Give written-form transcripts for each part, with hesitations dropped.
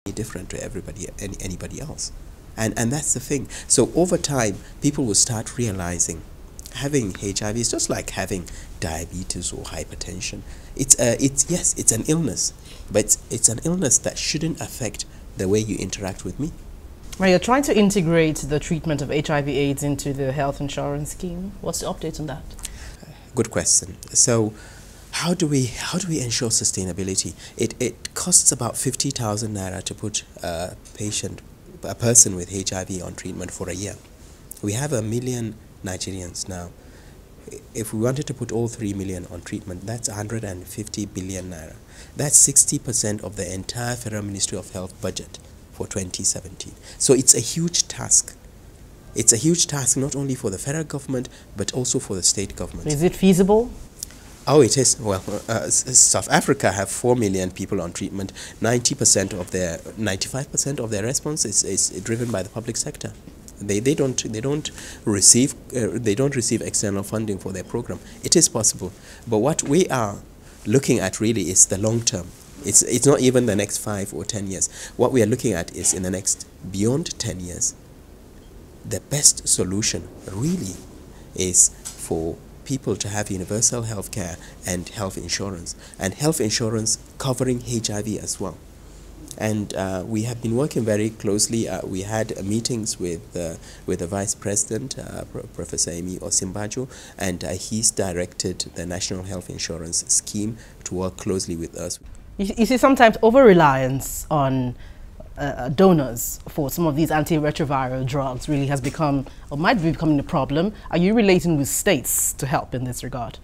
different to anybody else. And that's the thing. So over time, people will start realizing having HIV is just like having diabetes or hypertension. It's an illness, but it's an illness that shouldn't affect the way you interact with me. Well, you're trying to integrate the treatment of HIV/AIDS into the health insurance scheme. What's the update on that? Good question. So how do we ensure sustainability? It costs about 50,000 naira to put a person with HIV on treatment for a year. We have 1 million Nigerians now. If we wanted to put all 3 million on treatment, that's 150 billion naira. That's 60% of the entire Federal Ministry of Health budget for 2017. So it's a huge task. It's a huge task not only for the federal government, but also for the state government. Is it feasible? Oh, it is. Well, South Africa have 4 million people on treatment. 95% of their response is driven by the public sector. They don't receive external funding for their program. It is possible, but what we are looking at really is the long term. It's not even the next 5 or 10 years. What we are looking at is in the next beyond 10 years. The best solution really is for people to have universal health care and health insurance covering HIV as well. And we have been working very closely. We had meetings with the Vice President, Professor Emi Osinbajo, and he's directed the National Health Insurance Scheme to work closely with us. You see, sometimes over-reliance on donors for some of these antiretroviral drugs really has become, or might be becoming a problem. Are you relating with states to help in this regard?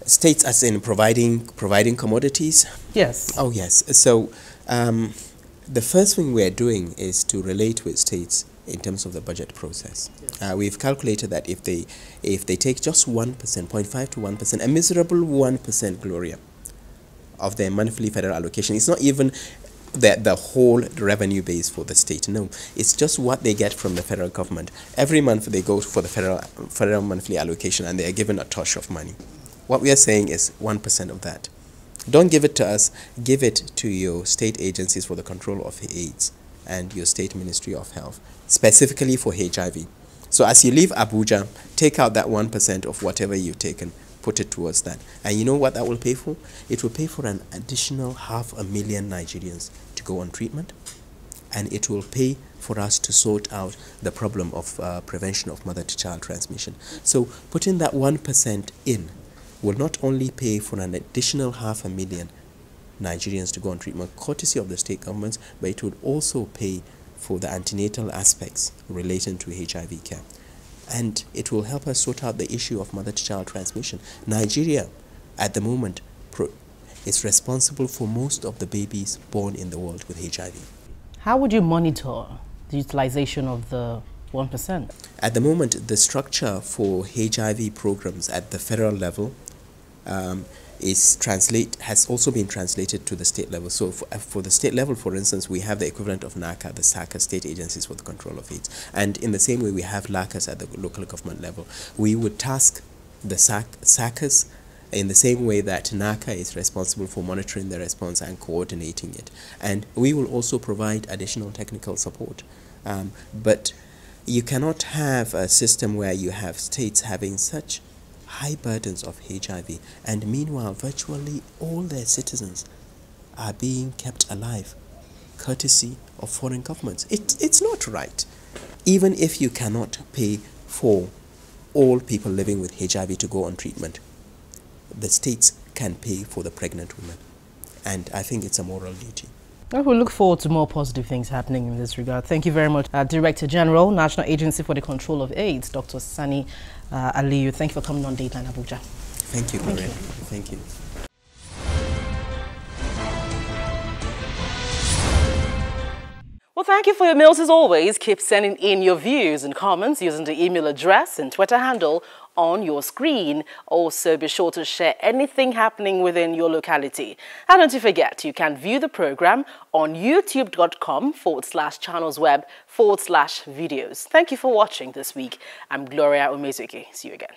States as in providing commodities? Yes. Oh, yes. So the first thing we're doing is to relate with states in terms of the budget process. Yes. We've calculated that if they take just 1%, 0.5 to 1%, a miserable 1%, Gloria, of their monthly federal allocation, it's not even the whole revenue base for the state. No, it's just what they get from the federal government. Every month they go for the federal monthly allocation and they are given a touch of money. What we are saying is 1% of that. Don't give it to us, give it to your state agencies for the control of AIDS and your state Ministry of Health, specifically for HIV. So as you leave Abuja, take out that 1% of whatever you've taken, put it towards that. And you know what that will pay for? It will pay for an additional 500,000 Nigerians to go on treatment, and it will pay for us to sort out the problem of prevention of mother-to-child transmission. So putting that 1% in will not only pay for an additional 500,000 Nigerians to go on treatment, courtesy of the state governments, but it would also pay for the antenatal aspects relating to HIV care. And it will help us sort out the issue of mother-to-child transmission. Nigeria, at the moment, is responsible for most of the babies born in the world with HIV. How would you monitor the utilization of the 1%? At the moment, the structure for HIV programs at the federal level has also been translated to the state level. So for the state level, for instance, we have the equivalent of NACA, the SACA, State Agencies for the Control of AIDS. And in the same way, we have LACAs at the local government level. We would task the SACAs in the same way that NACA is responsible for monitoring the response and coordinating it. And we will also provide additional technical support. But you cannot have a system where you have states having such high burdens of HIV, and meanwhile virtually all their citizens are being kept alive courtesy of foreign governments. It's not right. Even if you cannot pay for all people living with HIV to go on treatment, the states can pay for the pregnant women, and I think it's a moral duty. Well, we look forward to more positive things happening in this regard. Thank you very much, Director General, National Agency for the Control of AIDS, Dr. Sani Aliyu. Thank you for coming on Dateline Abuja. Thank you, Maria. Thank you. Well, thank you for your mails as always. Keep sending in your views and comments using the email address and Twitter handle on your screen. Also, be sure to share anything happening within your locality. And don't forget, you can view the program on youtube.com/channelsweb/videos. Thank you for watching this week. I'm Gloria Umezuki. See you again.